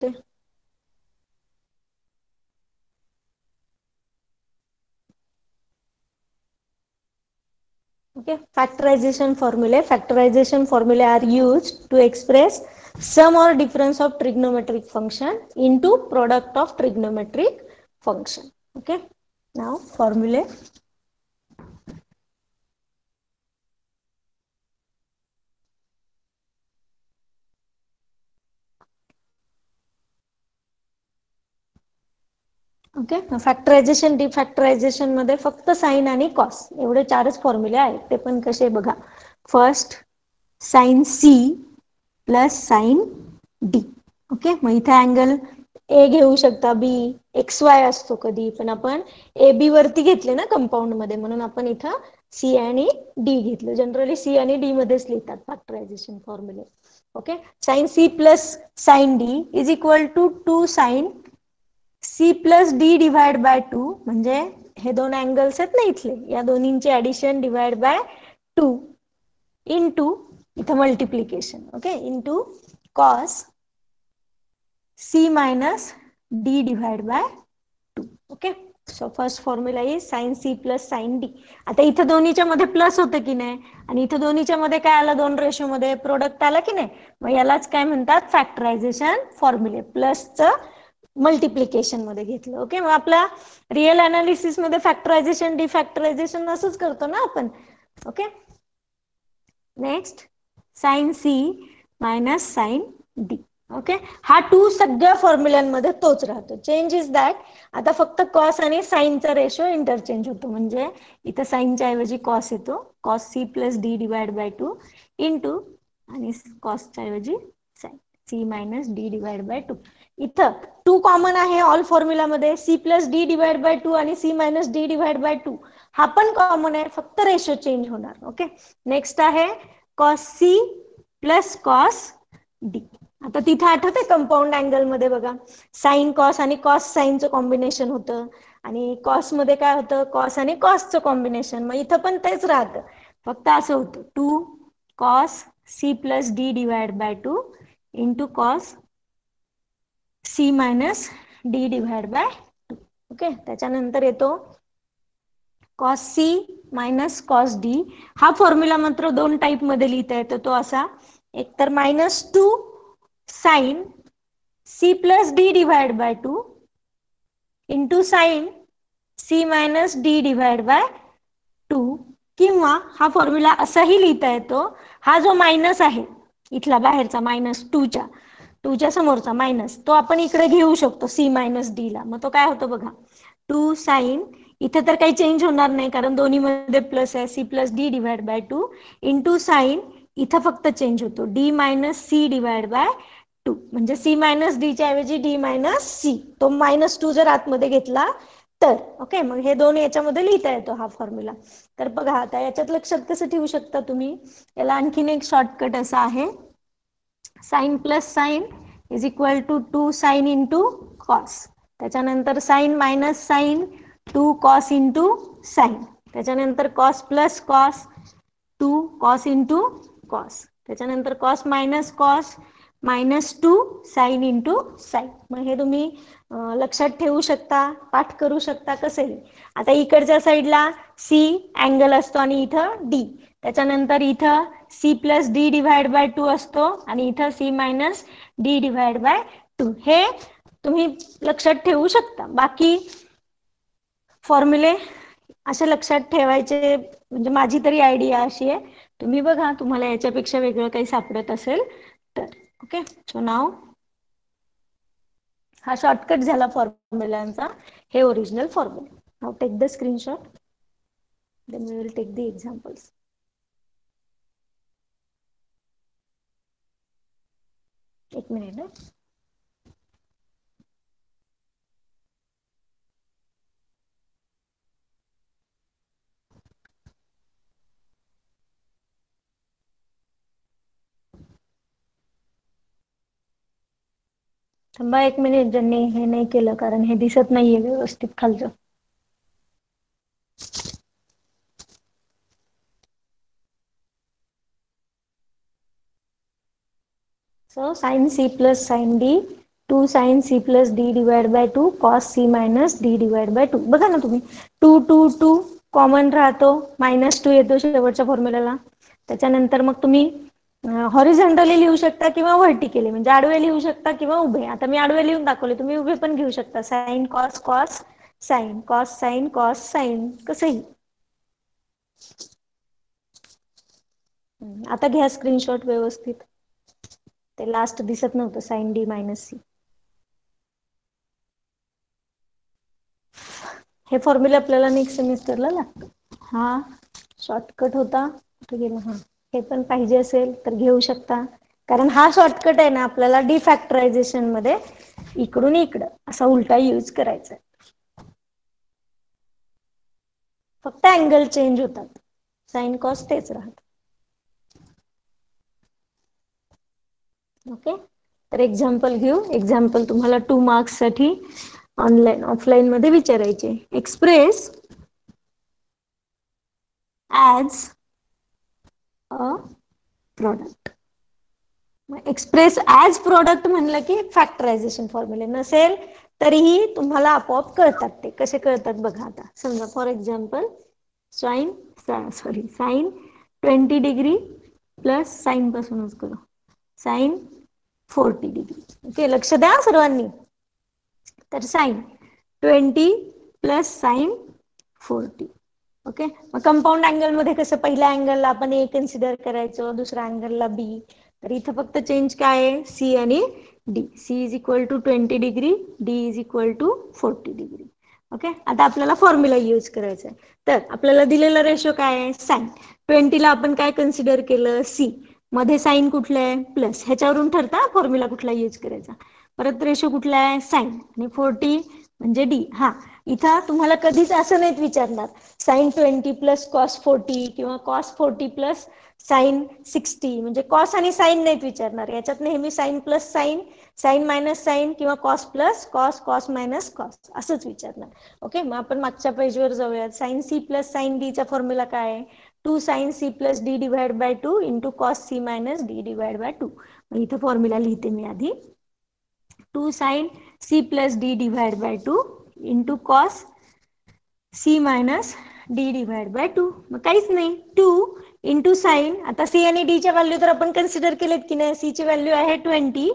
Okay, factorization formulae are used to express sum or difference of trigonometric function into product of trigonometric function. Okay, now formulae. Okay, factorization defactorization मध्ये फक्त sign आणि cos एवढे चारच फॉर्म्युले आहेत. ते पण कसे बघा. First sine C plus sine D. Okay, मग इथे अँगल ए घेऊ शकता, बी, एक्स वाय असतो कधी पण, आपण ए बी वरती घेतले ना कंपाऊंड मध्ये, म्हणून आपण इथं सी आणि डी घेतलं. जनरली सी आणि डी मध्येच लिहितात फॅक्टरायझेशन फॉर्म्युले. Okay, sine C plus sine D is equal to 2 sine C plus D divide by 2, म्हणजे हे दोन अँगल्स आहेत ना इथले, या दोन्हींचे ऍडिशन डिवाइड बाय 2 इंटू इथं multiplication. Okay, into cos C minus D divide by 2. Okay, so first formula is sine C plus sine D. आता इथं दोन्हीच्या मध्ये प्लस होतं की नाही, आणि इथं दोन्हीच्या मध्ये काय आलं, दोन रेशो मध्ये प्रोडक्ट आला की नाही, मग यालाच काय म्हणतात फॅक्टरायझेशन फॉर्म्युले. प्लसचं मल्टिप्लिकेशन मध्ये घेतलं. ओके, मग आपला रिअल अनालिसिस मध्ये फॅक्टरायझेशन डिफॅक्टरायझेशन असंच करतो ना आपण. Okay, next sine C minus sine D. Okay, हा 2 सगळ्या फॉर्म्युलांमध्ये तोच राहतो. चेंज इज दॅट आता फक्त कॉस आणि साइनचा रेशो इंटरचेंज होतो. म्हणजे इथं साइनच्या ऐवजी कॉस येतो, cos C plus D divide by 2 into, आणि कॉसच्या ऐवजी sine C minus D divide by 2. इथं 2 कॉमन आहे ऑल फॉर्म्युलामध्ये, C plus D divide by 2 आणि C minus D divide by 2 हा पण कॉमन आहे, फक्त रेशो चेंज होणार. ओके, नेक्स्ट आहे cos C plus cos D. आता तिथे आठवते कंपाऊंड अँगल मध्ये बघा, साइन कॉस आणि कॉस साइनचं कॉम्बिनेशन होतं, आणि कॉस मध्ये काय होतं, कॉस आणि कॉसचं कॉम्बिनेशन. मग इथं पण तेच राहतं, फक्त असं होतं 2 cos C plus D divide by 2 into cos C minus D divide by 2. Okay, त्याच्यानंतर येतो cos C minus cos D. हा फॉर्म्युला मात्र दोन टाईप मध्ये लिहिता येतो, तो असा, एक तर -2 sine C plus D divide by 2 into sine C minus D divide by 2, किंवा हा फॉर्म्युला असाही लिहिता येतो, हा जो मायनस आहे इथला बाहेरचा -2च्या समोरचा मायनस, तो आपण इकडे घेऊ शकतो सी मायनस डी ला. मग तो काय होतो बघा, 2 साइन, इथे तर काही चेंज होणार नाही कारण दोन्ही मध्ये प्लस आहे, C plus D divide by 2 into sine, इथं फक्त चेंज होतो D minus C divide by 2, म्हणजे सी मायनस डी च्या ऐवजी डी मायनस सी, तो -2 जर आतमध्ये घेतला तर. ओके, मग हे दोन याच्यामध्ये लिहिता येतो हा फॉर्म्युला. तर बघा आता याच्यात लक्षात कसं ठेवू शकता तुम्ही, याला आणखीन एक शॉर्टकट असा आहे, sine plus sine is equal to 2 sine into cos, त्याच्यानंतर sine minus sine 2 cos into sine, त्याच्यानंतर cos plus cos 2 cos into cos, त्याच्यानंतर cos minus cos -2 sine into sine. मग हे तुम्ही लक्षात ठेवू शकता, पाठ करू शकता, कसेही. आता इकडच्या साईडला सी अँगल असतो आणि इथं डी, त्याच्यानंतर इथं C plus D divide by 2 असतो, आणि इथं C minus D divide by 2, हे तुम्ही लक्षात ठेवू शकता. बाकी फॉर्म्युले असे लक्षात ठेवायचे, म्हणजे माझी तरी आयडिया अशी आहे. तुम्ही बघा, तुम्हाला याच्यापेक्षा वेगळं काही सापडत असेल तर. ओके, सो नाव हा शॉर्टकट झाला फॉर्म्युलांचा, हे original formula. Now take the screenshot, then we will take the examples. एक मिनिट. थांबा एक मिनिट, ज्यांनी हे नाही केलं, कारण हे दिसत नाहीये व्यवस्थित खालचं. So sin C plus sin D two sine C plus D divide by two cos C minus D divide by two. बघा ना तुम्ही, टू टू टू कॉमन राहतो, -2 येतो शेवटच्या फॉर्म्युल्याला. त्याच्यानंतर मग तुम्ही हॉरिझॉन्टली लिहू शकता किंवा व्हर्टिकली, म्हणजे आडवे लिहू शकता किंवा उभे. आता मी आडवे लिहून दाखवले, तुम्ही उभे पण घेऊ शकता. Sine cos cos sine, cos sine cos sine, कसंही. आता घ्या स्क्रीनशॉट व्यवस्थित. ते लास्ट दिसत नव्हतं, साइन डी मायनस सी. हे फॉर्म्युला आपल्याला नेक्स्ट सेमिस्टरला लागतं. हा शॉर्टकट होता, कुठे गेला? हा, हे पण पाहिजे असेल तर घेऊ शकता, कारण हा शॉर्टकट आहे ना आपल्याला डिफॅक्टरायझेशन मध्ये इकडून इकडं असा उलटा यूज करायचा आहे. फक्त अँगल चेंज होतात, साइन कॉस तेच राहत. ओके, तर एक्झाम्पल घेऊ. एक्झाम्पल तुम्हाला 2 मार्क्स साठी ऑनलाईन ऑफलाईन मध्ये विचारायचे. Express as a product. Express as product म्हणलं की फॅक्टरायझेशन फॉर्म्युले नसेल तरीही तुम्हाला आपोआप कळतात. ते कसे कळतात बघा. आता समजा for example sine 20 degree plus sine पासूनच करू, साइन 40 डिग्री. ओके, लक्ष द्या सर्वांनी. तर साइन 20 प्लस साइन 40. ओके, मग कंपाऊंड अँगल मध्ये कसं, पहिल्या अँगलला आपण ए कन्सिडर करायचो, दुसऱ्या अँगलला बी. तर इथं फक्त चेंज काय आहे, सी आणि D. C is equal to 20 degree, D is equal to 40 degree. Okay, आता आपल्याला फॉर्म्युला यूज करायचा आहे. तर आपल्याला दिलेला रेशो काय आहे, साइन 20 ला आपण काय कन्सिडर केलं, सी. मध्ये साइन कुठलं आहे, प्लस. ह्याच्यावरून ठरता फॉर्म्युला कुठला यूज करायचा. परत रेशो कुठला आहे, साइन, आणि 40 म्हणजे डी. हा, इथं तुम्हाला कधीच असं नाहीत विचारणार साइन 20 प्लस कॉस 40 किंवा कॉस 40 प्लस साइन 60, म्हणजे कॉस आणि साइन नाहीत विचारणार. याच्यात नेहमी sine plus sine, sine minus sine किंवा cos plus cos, cos minus cos असंच विचारणार. ओके, मग आपण मागच्या पेजवर जाऊयात. Sine C plus sine D चा फॉर्म्युला काय आहे, 2 sine C plus D divide by 2 into cos C minus D divide by 2. मग इथं फॉर्म्युला लिहिते मी आधी. 2 sine C plus D divide by 2 into cos C minus D divide by 2. मग काहीच नाही, 2 इंटू साइन. आता सी आणि डी च्या व्हॅल्यू तर आपण कन्सिडर केलेत की नाही. सी ची व्हॅल्यू आहे 20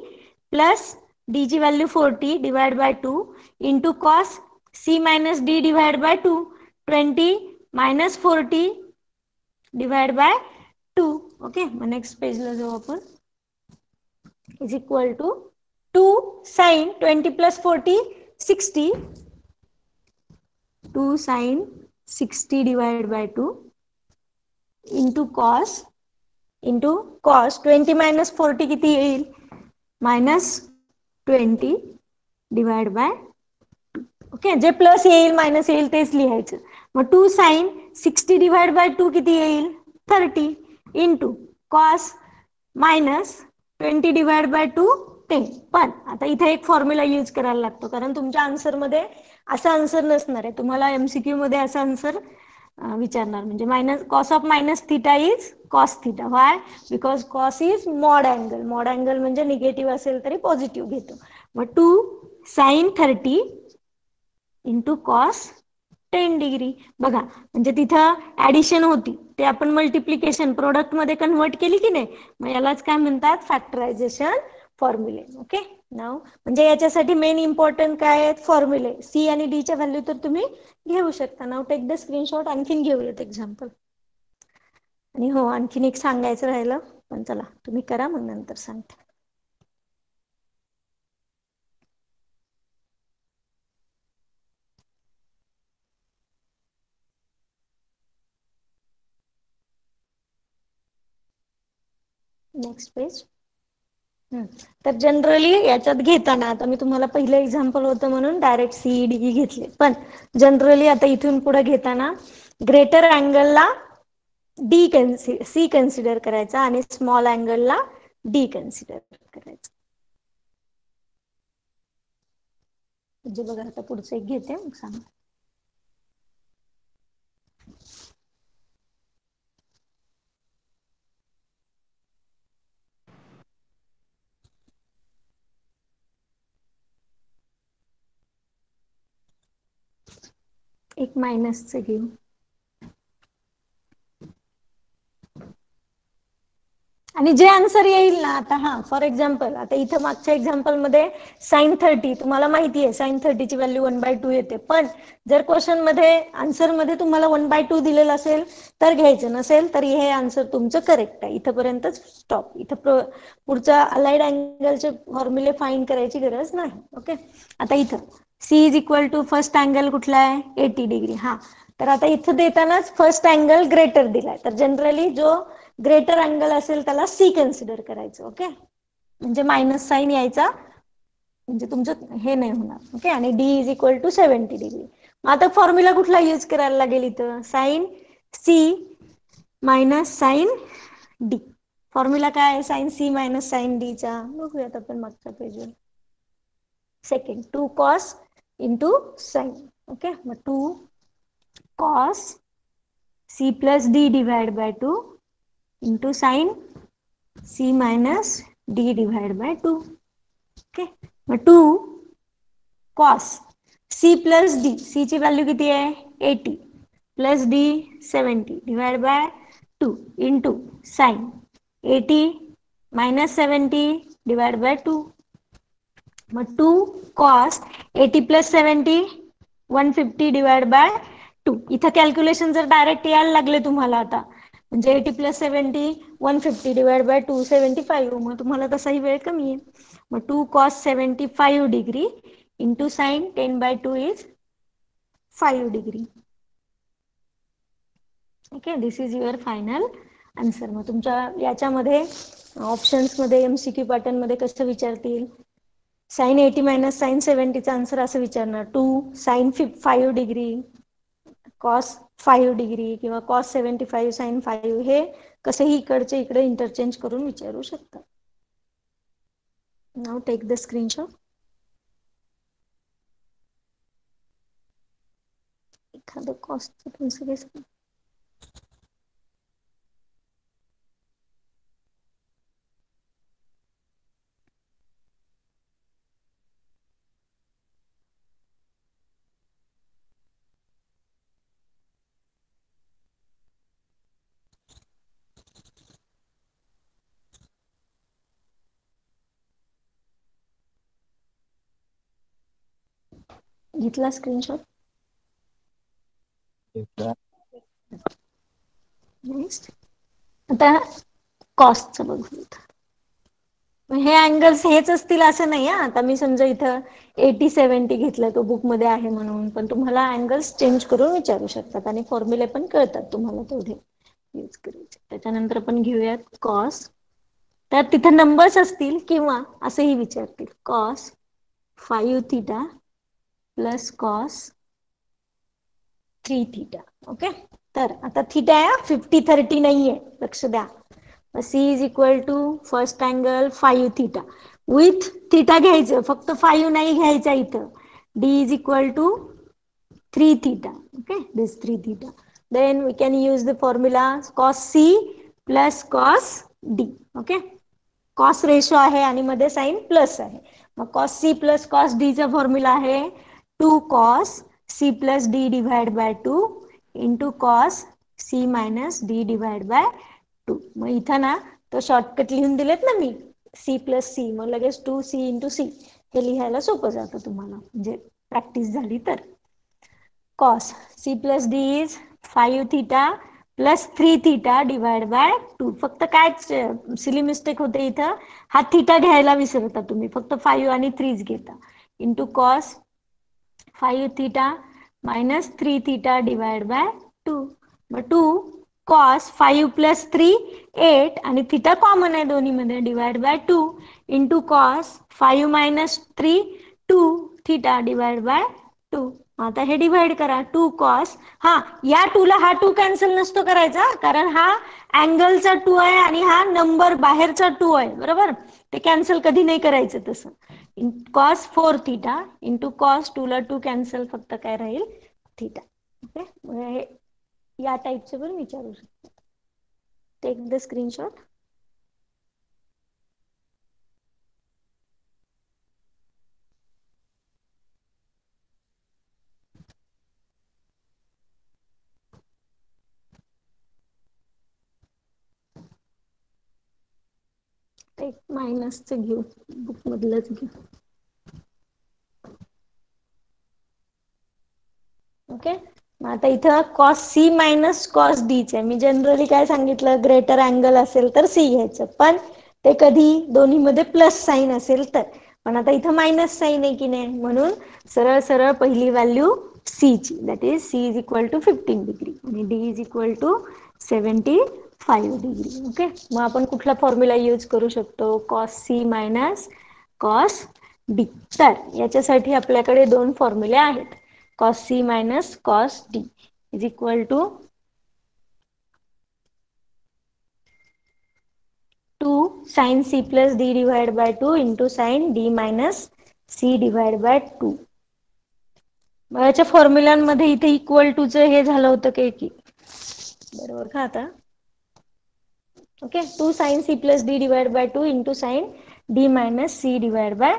प्लस डी ची value 40 divide by 2 into cos C minus D divide by 2. 20 minus 40 divide by 2. Okay, मग नेक्स्ट पेजला जाऊ आपण. Is equal to 2 sine 20 plus 40 60, 2 sine 60 divide by 2 into cos 20 minus 40 किती येईल, -20 डिवाइड बाय 2. ओके, जे plus येईल minus येईल तेच लिहायचं. मग 2 साइन 60 डिवाइड बाय 2 किती येईल, 30 into cos minus 20 divide by 2 10. पण आता इथे एक फॉर्म्युला यूज करायला लागतो, कारण तुमच्या आन्सरमध्ये असा आन्सर नसणार आहे. तुम्हाला एमसीक्यू मध्ये असा आन्सर विचारणार, म्हणजे minus cos of minus theta is cos theta. Why, because cos is mod angle. Mod angle म्हणजे निगेटिव्ह असेल तरी पॉझिटिव्ह घेतो. मग 2 साइन 30 इंटू कॉस 10 डिग्री. बघा, म्हणजे तिथं ऍडिशन होती, ते आपण मल्टिप्लिकेशन प्रोडक्ट मध्ये कन्वर्ट केली की नाही. मग यालाच काय म्हणतात, फॅक्टरायझेशन फॉर्म्युले. ओके, नाव म्हणजे याच्यासाठी मेन इम्पॉर्टंट काय आहेत, फॉर्म्युले. सी आणि डी च्या व्हॅल्यू तर तुम्ही घेऊ शकता. नाव टेक द स्क्रीनशॉट. आणखीन घेऊयात एक्झाम्पल. आणि हो, आणखीन एक सांगायचं राहिलं, पण चला तुम्ही करा, मग नंतर सांगते. Next page. तर जनरली याच्यात घेताना, आता मी तुम्हाला पहिलं एक्झाम्पल होतं म्हणून डायरेक्ट सीईडी घेतले, पण जनरली आता इथून पुढे घेताना ग्रेटर अँगलला सी कन्सिडर करायचा आणि स्मॉल अँगलला डी कन्सिडर करायचं. म्हणजे बघा, आता पुढचं एक घेते, मग सांगा. एक मायनसचं घेऊ. आणि जे आन्सर येईल ना आता, हा फॉर एक्झाम्पल आता इथं मागच्या एक्झाम्पल मध्ये साइन 30 तुम्हाला माहिती आहे, साइन 30 ची व्हॅल्यू 1/2 येते. पण जर क्वेश्चन मध्ये आन्सर मध्ये तुम्हाला 1/2 दिलेलं असेल तर घ्यायचं, नसेल तर हे आन्सर तुमचं करेक्ट आहे. इथपर्यंतच स्टॉप. इथं पुढचा अलाइड अँगलचे फॉर्म्युले फाइंड करायची गरज नाही. ओके. आता इथं C is equal to first angle कुठला आहे, 80 डिग्री. हा, तर आता इथं देतानाच फर्स्ट अँगल ग्रेटर दिलाय, तर जनरली जो ग्रेटर अँगल असेल त्याला सी कन्सिडर करायचं. ओके, म्हणजे मायनस साईन यायचा, म्हणजे तुमचं हे नाही होणार. ओके, आणि D is equal to 70 degree. आता फॉर्म्युला कुठला यूज करायला लागेल इथं, sine C minus sine D. Formula काय आहे sine C minus sine D चा, बघूयात आपण मागच्या पेजवर. Second, 2 cos into sine. Okay, मग 2 cos C plus D divide by 2 into sine C minus D divide by 2. Okay, मग 2 cos C plus D, C ची व्हॅल्यू किती आहे 80 plus D 70 divide by 2 into sine 80 minus 70 divide by 2. मग 2 cos 80 plus 70 150 divide by 2. इथं calculation जर direct यायला लागले तुम्हाला आता, म्हणजे 80 प्लस 70 150 डिवाइड बाय 2 75, मग तुम्हाला तसाही वेळ कमी आहे. मग 2 cos 75 degree into sine 10/2 is 5 degree. Okay, this is your final answer. मग तुमच्या याच्यामध्ये ऑप्शन्स मध्ये एमसीक्यू पॅटर्न मध्ये कसं विचारतील, साइन 80 मायनस साइन 70 चा आन्सर असं विचारणार, 2 साइन 5 डिग्री कॉस 5 डिग्री किंवा कॉस 75 साइन 5, हे कसंही इकडचे इकडे इंटरचेंज करून विचारू शकतात. Now take the screenshot. एखादं कॉस्टचं पण सगळे घेतला स्क्रीनशॉट. नेक्स्ट आता कॉस्टचं बघूयात. हे अँगल्स हेच असतील असं नाही. आता मी समजा इथं 80 70 घेतलं, तो बुक मध्ये आहे म्हणून, पण तुम्हाला अँगल्स चेंज करून विचारू शकतात आणि फॉर्म्युले पण कळतात तुम्हाला तेवढे यूज करायचे. त्याच्यानंतर आपण घेऊयात कॉस. तर तिथं नंबर्स असतील किंवा असंही विचारतील, cos 5 theta plus cos 3 theta. Okay, तर आता थीटा आहे, 50 30 नाहीये, लक्ष द्या. C is equal to first angle 5 theta with theta घ्यायचं, फक्त 5 नाही घ्यायचा इथं. D is equal to 3 theta. Okay, this 3 theta. Then we can use the formula cos C plus cos D. Okay, cos ratio आहे आणि मध्ये sign plus आहे. मग cos C plus cos D चा फॉर्म्युला आहे 2 cos C plus D divide by 2 into cos C minus D divide by 2. मग इथं ना तो शॉर्टकट लिहून दिलेत ना मी, C प्लस C, मग लगेच 2C इंटू C हे लिहायला सोपं जातं तुम्हाला, म्हणजे प्रॅक्टिस झाली तर. cos C plus D is 5 theta plus 3 theta divide by 2. फक्त काय सिली मिस्टेक होते इथं, हा थीटा घ्यायला विसरता तुम्ही, फक्त 5 आणि 3 घेता. Into cos 5 theta minus 3 theta divide by 2. मग 2 कॉस 5 प्लस 3 8 आणि थीटा कॉमन आहे दोन्ही मध्ये, divide by 2 into cos 5 minus 3 2 theta divide by 2. आता हे डिवाइड करा, 2 कॉस, हा या 2 ला हा 2 कॅन्सल नसतो करायचा, कारण हा अँगलचा 2 आहे आणि हा नंबर बाहेरचा 2 आहे, बरोबर. ते कॅन्सल कधी नाही करायचं तसं. कॉस 4 थीटा इंटू कॉस 2 ला 2 कॅन्सल, फक्त काय राहील थीटा. ओके, या टाईपचे पण विचारू शकतो. Take the screenshot. एक मायनसचं घेऊ, बुक मधलंच घेऊ. ओके. मग आता इथं कॉस सी मायनस कॉस डीच आहे. मी जनरली काय सांगितलं, ग्रेटर अँगल असेल तर सी घ्यायचं, पण ते कधी दोन्ही मध्ये प्लस साईन असेल तर. पण आता इथं मायनस साईन आहे की नाही, म्हणून सरळ सरळ पहिली व्हॅल्यू सी ची, that is C is equal to 15 degree आणि D is equal to 75 degree. Okay. मग आपण कुठला फॉर्म्युला यूज करू शकतो, cos C minus cos D. तर याच्यासाठी आपल्याकडे दोन फॉर्म्युले आहेत. cos c minus cos d is equal to 2 sin c plus d divided by 2 into sin d minus c divided by 2. मग याच्या फॉर्म्युलांमध्ये इथे इक्वल टूचं हे झालं होतं की बरोबर का आता. Okay. 2 sin c plus d divided by 2 into sin d minus c divided by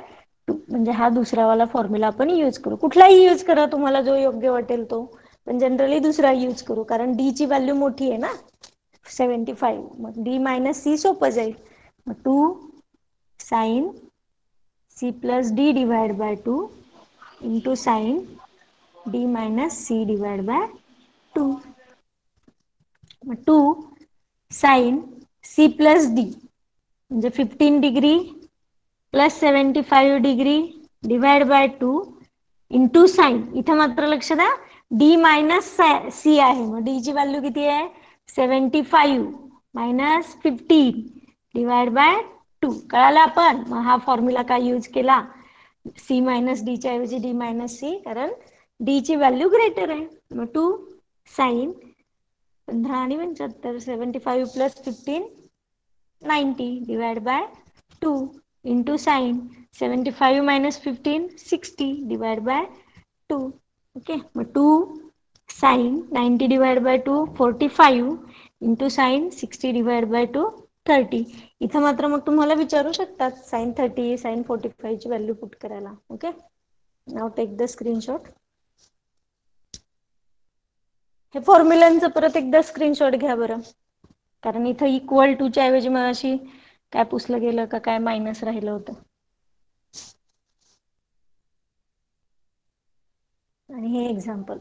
2, म्हणजे हा दुसरा वाला फॉर्म्युला आपण यूज करू. कुठलाही यूज करा तुम्हाला जो योग्य वाटेल तो, पण जनरली दुसरा यूज करू, कारण डी ची व्हॅल्यू मोठी आहे ना, 75. मग डी मायनस सी सोपं जाईल. मग 2 sin c plus d divided by 2 into sin d minus c divided by 2. मग 2 sin c plus d म्हणजे 15 degree plus 75 degree divide by 2 into sine. इथं मात्र लक्ष द्या, डी मायनस सी आहे, मग डी ची व्हॅल्यू किती आहे, 75 मायनस 15 डिवाइड बाय 2. कळालं आपण. मग हा फॉर्म्युला काय यूज केला, सी मायनस डी च्या ऐवजी डी मायनस सी, कारण डी ची व्हॅल्यू ग्रेटर आहे. मग 2 साइन 15 आणि 75, 75 plus 15 90 divide by 2 into sin 75 minus 15 60 divided by 2. Okay, मग 2 sin 90 divided by 2 45 into sin 60 divided by 2 30. इथं मात्र मग तुम्हाला विचारू शकतात sin 30 sin 45 ची व्हॅल्यू पुट करायला. Okay. Now take the screenshot. हे फॉर्म्युलांचं परत एकदा स्क्रीनशॉट घ्या बरं, कारण इथं इक्वल टू च्या ऐवजी मग अशी काय पुसलं गेलं का काय मायनस राहिलं होतं. आणि हे एक्झाम्पल.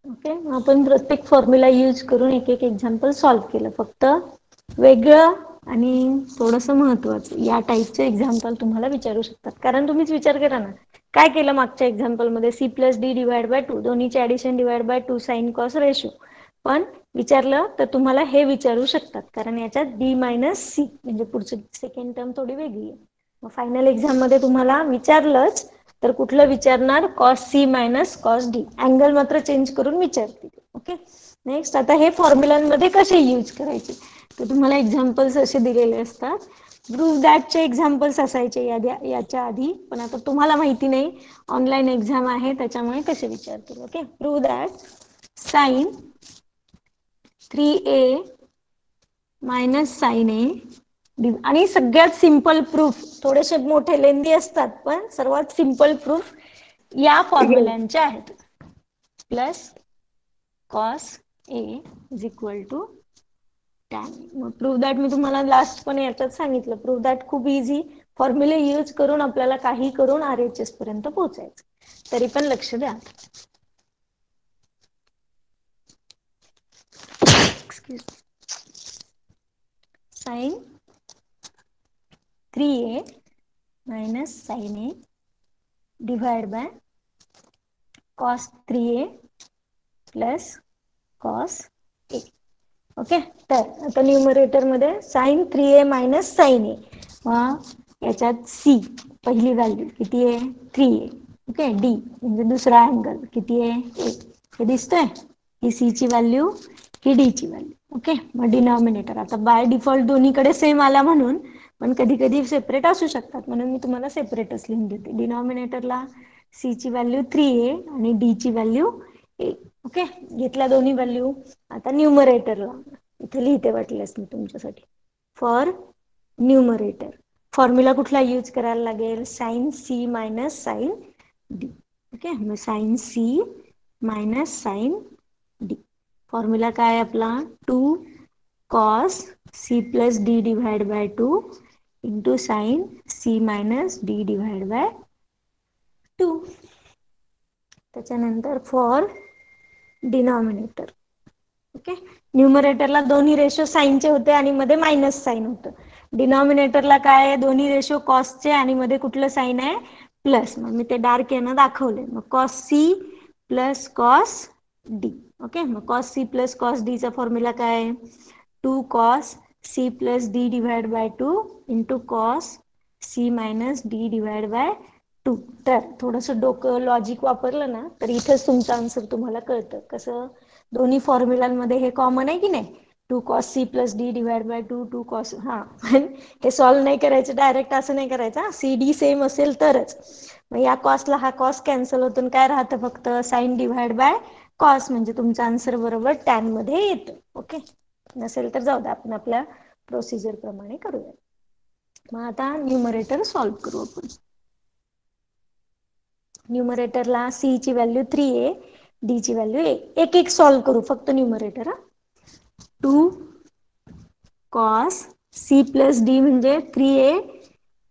ओके. आपण प्रत्येक फॉर्म्युला यूज करून एक एक एक्झाम्पल सॉल्व्ह केलं. फक्त वेगळं आणि थोडंसं महत्वाचं या टाईपचे एक्झाम्पल तुम्हाला विचारू शकतात. कारण तुम्हीच विचार करा ना, काय केलं मागच्या एक्झाम्पल मध्ये, C plus D divide by 2, दोन्हीचे addition divide by 2 sine cos ratio. पण विचारलं तर तुम्हाला हे विचारू शकतात, कारण याच्यात डी मायनस सी म्हणजे पुढची सेकंड टर्म थोडी वेगळी आहे. मग फायनल एक्झाम मध्ये तुम्हाला विचारलंच तर कुठलं विचारणार, cos C minus cos D. Angle मात्र चेंज करून विचारतील. ओके. नेक्स्ट, आता हे फॉर्म्युलांमध्ये कसे यूज करायचे, तर तुम्हाला एक्झाम्पल्स असे दिलेले असतात. प्रूव्ह दॅटचे एक्झाम्पल्स असायचे याच्या आधी, पण आता तुम्हाला माहिती नाही ऑनलाईन एक्झाम आहे त्याच्यामुळे कसे विचारतील. Okay. Prove that sine 3a minus sine A, आणि सगळ्यात सिंपल प्रूफ, थोडेसे मोठे लेंदी असतात पण सर्वात सिंपल प्रूफ या फॉर्म्युलांचे आहेत. Plus cos A is equal to tan. मग प्रूव्ह दॅट मी तुम्हाला लास्ट पण याच्यात सांगितलं. प्रूव्ह दॅट खूप इझी, फॉर्म्युले यूज करून आपल्याला काही करून RHS पर्यंत पोहोचायचं. तरी पण लक्ष द्या. Sine 3a minus sine A divide by cos 3a plus cos A. Okay. तर आता न्यूमरेटर मध्ये साइन 3a मायनस साइन ए, याच्यात सी पहिली व्हॅल्यू किती आहे 3 आहे. ओके, डी म्हणजे दुसरा अँगल किती आहे 8. हे दिसतंय, ही सी ची व्हॅल्यू, ही डी ची व्हॅल्यू. ओके, मग डिनॉमिनेटर आता बाय डिफॉल्ट दोन्हीकडे सेम आला म्हणून, पण कधी कधी सेपरेट असू शकतात म्हणून मी तुम्हाला सेपरेटच लिहून देते. डिनॉमिनेटरला सी ची व्हॅल्यू 3 आहे आणि डी ची व्हॅल्यू 8. ओके, घेतल्या दोन्ही व्हॅल्यू. आता न्यूमरेटरला इथे लिहिते वाटल्यास मी तुमच्यासाठी. फॉर न्यूमरेटर फॉर्म्युला कुठला यूज करायला लागेल, sine C minus sine D. Okay, मग sine C minus sine D. Formula काय आपला 2 cos c plus D divide by 2 into sine C minus D divide by 2. त्याच्यानंतर फॉर डिनॉमिनेटर. ओके, न्यूमरेटरला दोन्ही ratio साईनचे होते आणि मध्ये मायनस साईन होतं. डिनॉमिनेटरला काय आहे, दोन्ही रेशो कॉसचे आणि मध्ये कुठलं साईन आहे प्लस. मग मी ते डार्क यानं दाखवले. मग cos C plus cos D. Okay, मग cos C plus cos D चा फॉर्म्युला काय आहे 2 cos c plus D divide by 2 into cos C minus D divide by 2. तर थोडंसं डोकं लॉजिक वापरलं ना तर इथेच तुमचं आन्सर तुम्हाला कळतं. कसं, दोन्ही फॉर्म्युलांमध्ये हे कॉमन आहे की नाही, 2 cos c plus D divide by 2 2 cos. हा, पण हे सॉल्व्ह नाही करायचं डायरेक्ट, असं नाही करायचं. सी डी सेम असेल तरच. मग या कॉसला हा कॉस कॅन्सल होतो, काय राहतं फक्त साइन डिवाइड बाय कॉस, म्हणजे तुमचा आन्सर बरोबर टॅन मध्ये येतं. ओके, नसेल तर जाऊ द्या, आपण आपल्या प्रोसिजर प्रमाणे करूया. मग आता न्यूमरेटर सॉल्व्ह करू आपण. न्यूमरेटरला सी ची व्हॅल्यू 3 आहे, डी ची व्हॅल्यू 8. एक एक सॉल्व्ह करू फक्त numerator. 2 cos c plus D म्हणजे 3a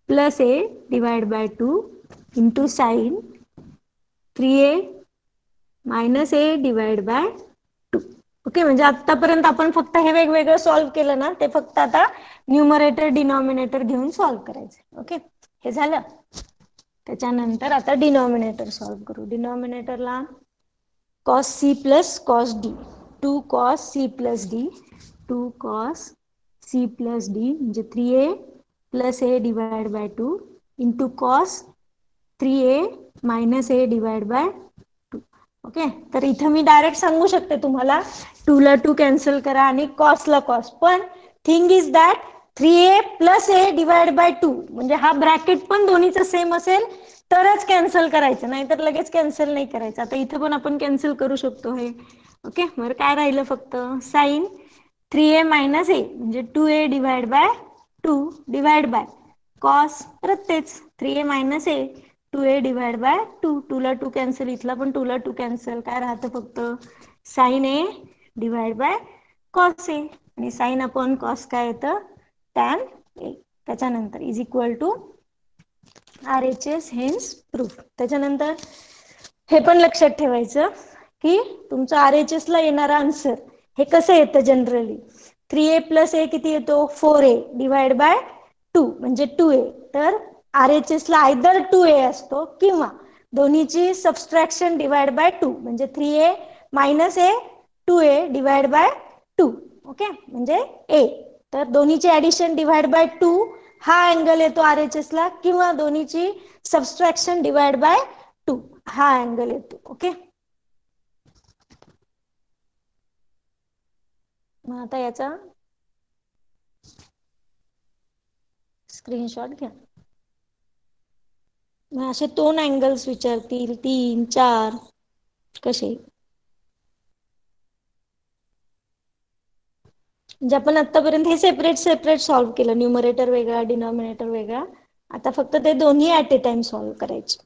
plus a divide by 2 into sign 3a minus a divide by 2. Okay, म्हणजे आतापर्यंत आपण फक्त हे वेगवेगळं सॉल्व्ह केलं ना, ते फक्त आता न्यूमरेटर डिनॉमिनेटर घेऊन सॉल्व्ह करायचं. ओके, हे झालं. त्याच्यानंतर आता डिनॉमिनेटर सॉल्व्ह करू. डिनॉमिनेटरला cos c plus cos d, 2 cos c plus d, 2 cos c plus d म्हणजे 3a plus a divide by 2 into cos 3a minus a divide by 2. Okay, तर इथं मी डायरेक्ट सांगू शकते तुम्हाला 2 ला 2 कॅन्सल करा आणि cos ला cos, पण thing is that 3a plus a divide by 2 म्हणजे हा ब्रॅकेट पण दोन्हीचा सेम असेल तरच कॅन्सल करायचं, नाहीतर लगेच कॅन्सल नाही करायचं. आता इथं पण आपण कॅन्सल करू शकतो हे. ओके, मग काय राहिलं फक्त साइन 3a मायनस a म्हणजे 2a divide by 2 divide by cos, परत तेच 3a minus a 2a divide by 2. 2 ला 2 कॅन्सल, इथला पण 2 ला 2 कॅन्सल, काय राहतं फक्त sine a divide by cos a आणि साइन अपॉन कॉस काय येतं टॅन a. त्याच्यानंतर is equal to RHS hence proof. त्याच्यानंतर हे पण लक्षात ठेवायचं की तुमचं RHS ला येणारा आन्सर हे कसं येतं जनरली 3a प्लस a किती येतो 4a डिवाइड बाय 2 म्हणजे 2a. तर RHS ला आयदर 2a असतो किंवा दोन्हीची सबस्ट्रॅक्शन डिवाइड बाय 2 म्हणजे 3a minus a 2a divide by 2. Okay, म्हणजे a. तर दोन्हीची ऍडिशन डिवाइड बाय 2 हा अँगल येतो RHS ला, किंवा दोन्हीची सबस्ट्रॅक्शन डिवाइड बाय 2 हा अँगल येतो. ओके, मग आता याचा स्क्रीनशॉट घ्या. मग असे 2 अँगल्स विचारतील, 3 4 कसे. म्हणजे आपण आतापर्यंत हे सेपरेट सेपरेट सॉल्व्ह केलं, न्यूमरेटर वेगळा डिनॉमिनेटर वेगळा. आता फक्त ते दोन्ही ऍट ए टाइम सॉल्व्ह करायचे.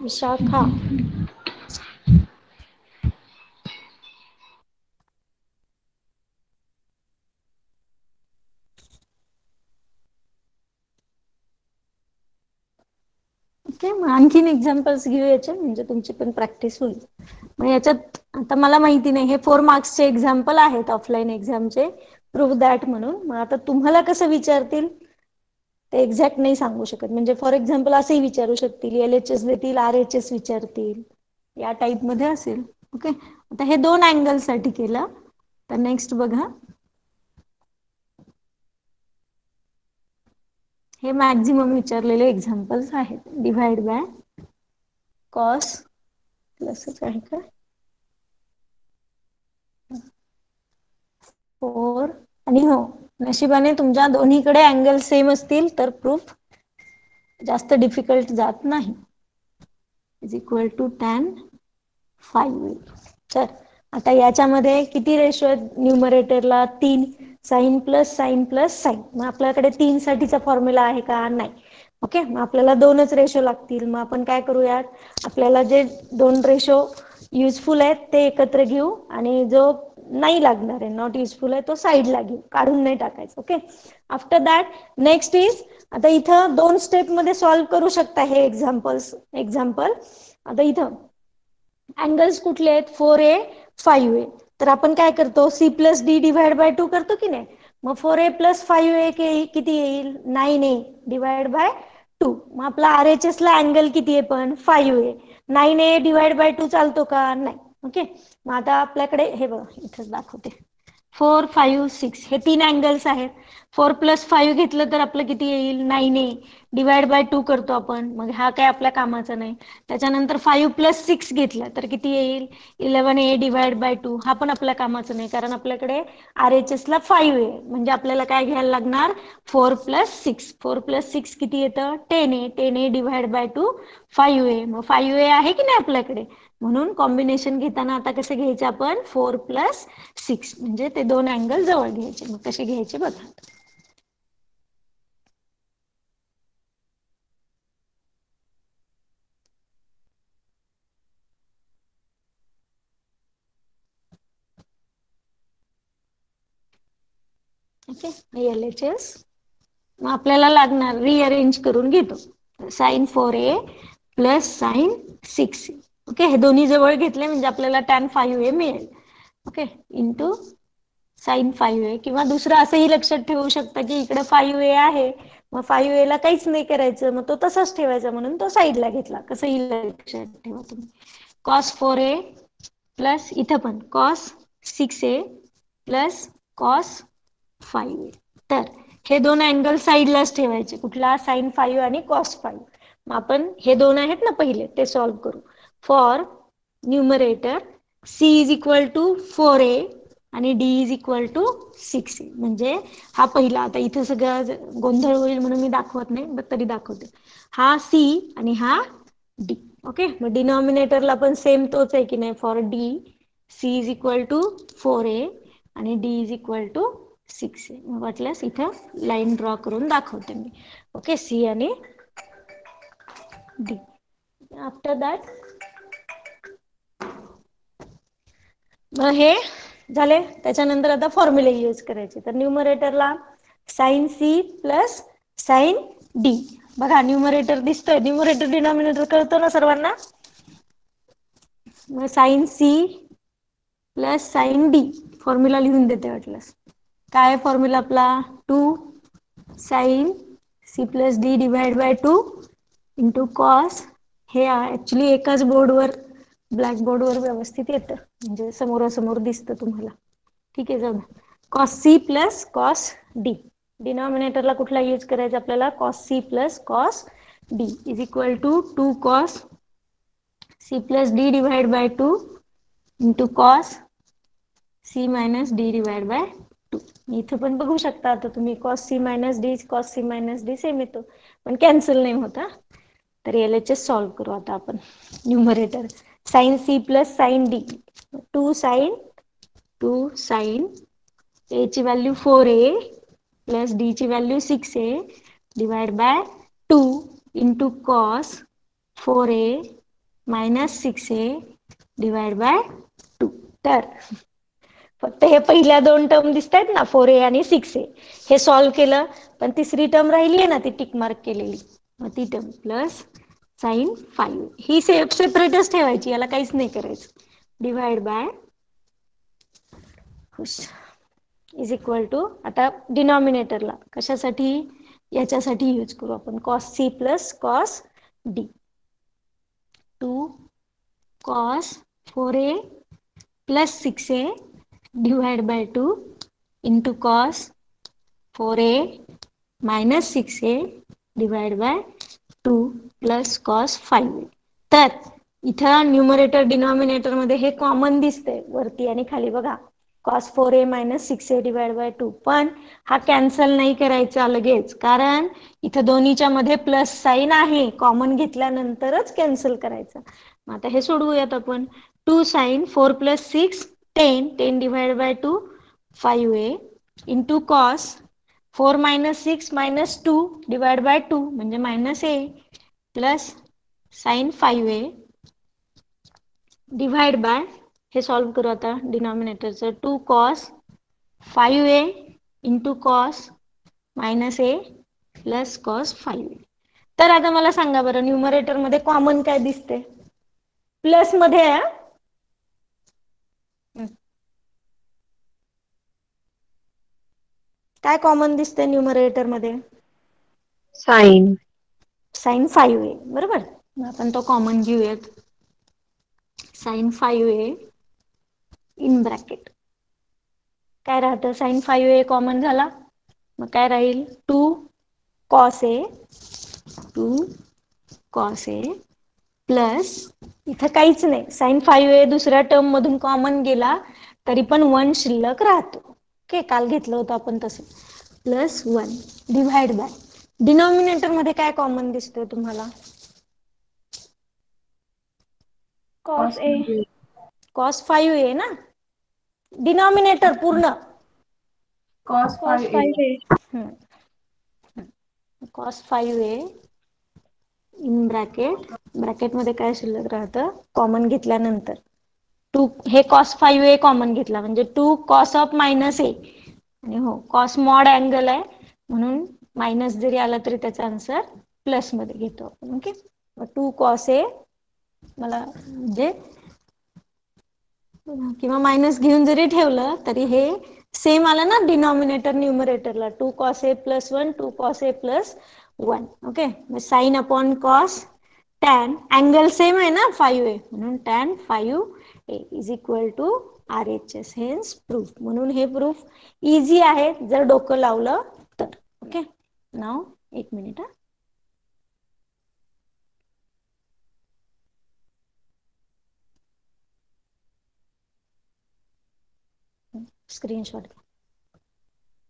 विशाखा, ओके, मग आणखीन एक्झाम्पल्स घेऊ याचे, म्हणजे तुमची पण प्रॅक्टिस होईल. मग याच्यात आता मला माहिती नाही, हे 4 मार्क्सचे एक्झाम्पल आहेत ऑफलाईन एक्झामचे, प्रूव्ह दॅट म्हणून. मग आता तुम्हाला कसं विचारतील ते एक्झॅक्ट नाही सांगू शकत. म्हणजे फॉर एक्झाम्पल असंही विचारू शकतील, LHS देतील, RHS विचारतील, या टाईप मध्ये असेल. ओके, आता हे 2 अँगल साठी केलं. तर नेक्स्ट बघा, हे मॅक्झिमम विचारलेले एक्झाम्पल्स आहेत. डिव्हाइड बाय कॉस प्लसच आहे का, 4, आणि हो, नशिबाने तुमच्या दोन्हीकडे अँगल सेम असतील तर प्रूफ जास्त डिफिकल्ट जात नाही. Is equal to tan 5. तर आता याच्यामध्ये किती रेशो आहेत न्यूमरेटरला, 3. Sine plus sine plus sine. मग आपल्याकडे 3 साठीचा फॉर्म्युला आहे का, नाही. ओके, मग आपल्याला 2च रेशो लागतील. मग आपण काय करूयात, आपल्याला जे 2 रेशो युजफुल आहेत ते एकत्र घेऊ, आणि जो नाही लागणार आहे, नॉट युजफुल आहे, तो साईडला घेऊ, काढून नाही टाकायचं. Okay, after that next is, आता इथं 2 स्टेप मध्ये सॉल्व्ह करू शकता हे एक्झाम्पल. आता इथं अँगल्स कुठले आहेत, 4A 5A. तर आपण काय करतो, C plus D divide by 2 करतो की नाही. मग 4A प्लस 5A किती येईल, 9A डिवाइड बाय 2. मग आपला RHS ला अँगल किती आहे पण, 5A. 9A डिवाइड बाय 2 चालतो का, नाही. ओके, मग आता आपल्याकडे हे बघा, इथंच दाखवते, 4, 5, 6 हे 3 अँगल्स आहेत. 4 प्लस 5 घेतलं तर आपलं किती येईल, 9A डिवाइड बाय 2 करतो आपण, मग हा काय आपल्या कामाचा नाही. त्याच्यानंतर 5 प्लस 6 घेतलं तर किती येईल, 11A डिवाइड बाय 2. हा पण आपल्या कामाचा नाही, कारण आपल्याकडे RHS ला 5A, म्हणजे आपल्याला काय घ्यायला लागणार, 4 प्लस 6. 4 प्लस 6 किती येतं, 10A. 10A divide by 2 5A. मग 5A आहे की नाही आपल्याकडे, म्हणून कॉम्बिनेशन घेताना आता कसे घ्यायचे आपण, 4 प्लस 6, म्हणजे ते 2 अँगल जवळ घ्यायचे. मग कसे घ्यायचे बघा. ओके, LHS मग आपल्याला लागणार, रिअरेंज करून घेतो, sign 4A plus sine 6A. Okay, हे दोन्ही जवळ घेतले म्हणजे आपल्याला tan 5A मिळेल. ओके, इंटू साइन 5A, किंवा दुसरं असंही लक्षात ठेवू शकता की इकडे 5A आहे, मग 5A ला काहीच नाही करायचं, मग तो तसाच ठेवायचा, म्हणून तो साईडला घेतला, कसंही लक्षात ठेवा तुम्ही. cos 4A प्लस इथं पण cos 6A plus cos 5A. तर हे 2 अँगल साईडलाच ठेवायचे, कुठला, साइन 5 आणि cos 5. मग आपण हे 2 आहेत ना पहिले, ते सॉल्व्ह करू. For numerator C is equal to 4A आणि D is equal to 6A. म्हणजे हा पहिला, आता इथं सगळं गोंधळ होईल म्हणून मी दाखवत नाही, पण तरी दाखवते. हा C आणि हा D. ओके, मग डिनॉमिनेटरला पण सेम तोच आहे की नाही, for D C is equal to 4A आणि D is equal to 6A. मग वाटल्यास इथं लाईन ड्रॉ करून दाखवते मी. ओके, C आणि D. आफ्टर दॅट मग हे झाले, त्याच्यानंतर आता फॉर्म्युले यूज करायचे. तर न्यूमरेटरला sine C plus sine D. बघा न्यूमरेटर दिसतोय, न्यूमरेटर डिनॉमिनेटर कळतो ना सर्वांना. मग sine C plus sine D, formula लिहून देते वाटल्यास. काय फॉर्म्युला आपला, 2 sine C plus D divide by 2 into cos, हे ऍक्च्युली एकाच बोर्डवर, ब्लॅक बोर्डवर व्यवस्थित येतं, म्हणजे समोरासमोर दिसतं तुम्हाला. ठीक आहे, जाऊ, cos C plus cos D. डिनॉमिनेटरला कुठला यूज करायचा आपल्याला, cos C plus cos D is equal to 2 cos C plus D divide by 2 into cos C minus D divide by 2. इथं पण बघू शकता आता तुम्ही, cos C minus D cos C minus D same येतो, पण कॅन्सल नाही होता. तर LHS सॉल्व्ह करू आता आपण. Numerator sine C plus sine D, 2 sine A ची व्हॅल्यू 4A प्लस D ची value 6A divide by 2 into cos 4A minus 6A divide by 2. तर फक्त हे पहिल्या 2 टर्म दिसत आहेत ना, 4A आणि 6A, हे सॉल्व्ह केलं. पण तिसरी टर्म राहिली आहे ना, ती टिक मार्क केलेली, मग ती टर्म प्लस साइन 5 ही सेपरेटच ठेवायची, याला काहीच नाही करायचं. Divide by is equal to, आता डिनॉमिनेटरला कशासाठी, याच्यासाठी यूज करू आपण, cos C plus cos D. 2 cos 4a plus 6a divide by 2 into cos 4a minus 6a divide by 2 plus cos 5a. तर इथं न्यूमरेटर डिनॉमिनेटर मध्ये हे कॉमन दिसतंय वरती आणि खाली बघा, cos 4a minus 6a divide by 2, पण हा कॅन्सल नाही करायचा लगेच, कारण इथं दोन्हीच्या मध्ये प्लस साइन आहे, कॉमन घेतल्यानंतरच कॅन्सल करायचं. आता हे सोडवूयात आपण. 2 sin 4 plus 6 10, 10 divide by 2 5a into cos 4 minus 6 minus 2 divide by 2 म्हणजे minus a plus sine 5a divide bye, हे सॉल्व करू आता डिनॉमिनेटरचं, 2 cos 5a into cos minus a plus cos 5a. तर आता मला सांगा बरं, न्यूमरेटर मध्ये कॉमन काय दिसते, प्लस मध्ये आहे. काय कॉमन दिसते न्यूमरेटर मध्ये, साइन. साइन 5a, बरोबर. मग आपण तो कॉमन घेऊयात, साइन 5a इन ब्रॅकेट काय राहतं, साइन 5a कॉमन झाला, मग काय राहील, 2 cos a प्लस, इथं काहीच नाही, साइन 5a दुसऱ्या टर्म मधून कॉमन गेला तरी पण 1 शिल्लक राहतो. ओके, काल घेतलं होतं आपण तसं, प्लस 1 डिव्हाइड बाय, डिनॉमिनेटर मध्ये काय कॉमन दिसतंय तुम्हाला, कॉस cos 5a ना, डिनॉमिनेटर पूर्ण cos cos 5a 5a, cos 5a in bracket, bracket मध्ये काय शिल्लक राहतं, कॉमन घेतल्यानंतर 2, हे cos 5a कॉमन घेतला म्हणजे 2 cos ऑफ मायनस a, आणि हो कॉस मॉड अँगल आहे म्हणून मायनस जरी आला तरी त्याचा आन्सर प्लस मध्ये घेतो आपण. ओके, 2 cos a मला म्हणजे, किंवा मायनस घेऊन जरी ठेवलं तरी हे सेम आलं ना डिनॉमिनेटर न्यूमरेटरला, 2 cos a plus 1 2 cos a plus 1. Okay, sine upon cos tan, angle same आहे ना 5a म्हणून tan 5a is equal to RHS, hence proof. म्हणून हे प्रूफ इझी आहे जर डोकं लावलं तर. ओके, नाव 1 मिनिट, स्क्रीनशॉट घ्या.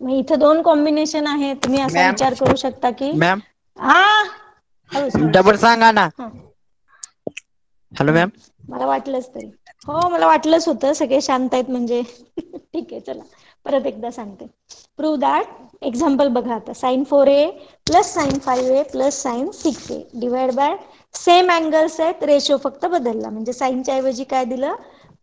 मग इथं 2 कॉम्बिनेशन आहे, तुम्ही असा मॅम विचार करू शकता की, मॅम हा हळूच हळूच, डबल सांगा ना. हा हॅलो मॅम. मला वाटलंच तरी, हो मला वाटलंच होतं, सगळे शांत आहेत म्हणजे ठीक आहे, चला परत एकदा सांगते. प्रूव्ह दॅट, एक्झाम्पल बघा आता, sine 4a plus sine 5a plus sine 6a divide by, same angles आहेत, रेशो फक्त बदलला, म्हणजे साइनच्या ऐवजी काय दिलं,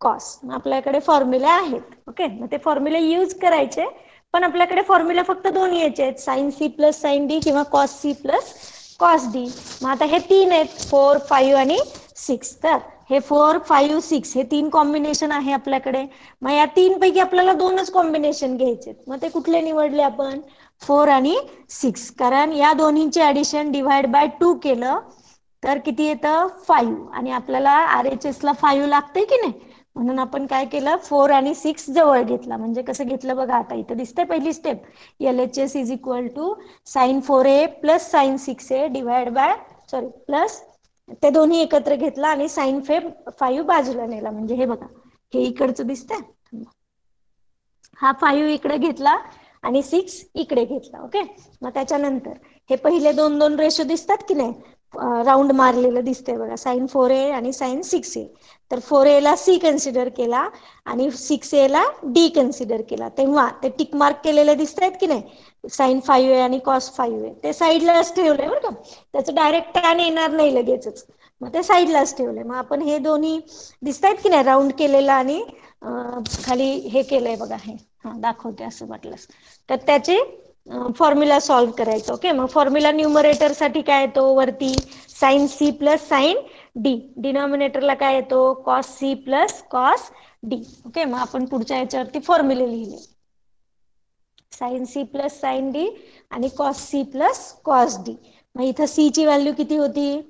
कॉस. आपल्याकडे फॉर्म्युले आहेत. ओके, मग ते फॉर्म्युले यूज करायचे, पण आपल्याकडे फॉर्म्युला फक्त 2 यायचे आहेत, sine c plus sine d किंवा cos c plus cos d. मग आता हे 3 आहेत, 4 5 आणि 6, तर हे 4 5 6 हे 3 कॉम्बिनेशन आहे आपल्याकडे. मग या 3 पैकी आपल्याला 2च कॉम्बिनेशन घ्यायचे, मग ते कुठले निवडले आपण, 4 आणि 6, कारण या दोन्हीचे ऍडिशन डिवाइड बाय 2 केलं तर किती येतं, 5, आणि आपल्याला RHS ला 5 लागतंय की नाही, म्हणून आपण काय केलं, 4 आणि 6 जवळ घेतला. म्हणजे कसं घेतलं बघा, आता इथं दिसतंय पहिली step, LHS is equal to sine 4a plus sine 6a divide by, sorry plus, ते दोन्ही एकत्र घेतला आणि साइन 5 बाजूला नेला, म्हणजे हे बघा, हे इकडचं दिसतंय, हा 5 इकडे घेतला आणि 6 इकडे घेतला. ओके, मग त्याच्यानंतर हे पहिले 2 2 रेशो दिसतात की नाही, राऊंड मारलेलं दिसतंय बघा, साइन 4a आणि साइन 6a, तर 4a ला c कन्सिडर केला आणि 6a ला d कन्सिडर केला, तेव्हा ते टिक मार्क केलेले दिसत आहेत की नाही, साइन 5a आणि कॉस 5a, ते साईडलाच ठेवलंय बरं का, त्याचं डायरेक्ट टॅन येणार नाही लगेचच, मग ते साईडलाच ठेवलंय. मग आपण हे दोन्ही दिसतायत की नाही, राऊंड केलेलं आणि खाली हे केलंय बघा, हे हा दाखवते असं वाटलंस तर, त्याची फॉर्म्युला सॉल्व्ह करायचा. ओके, मग फॉर्म्युला न्यूमरेटर साठी काय येतो वरती, sine C plus sine D. डिनॉमिनेटरला काय येतो, cos C plus cos D. Okay, मग आपण पुढच्या याच्यावरती फॉर्म्युले लिहिले, sine C plus sine D आणि cos C plus cos D. मग इथं सी ची व्हॅल्यू किती होती,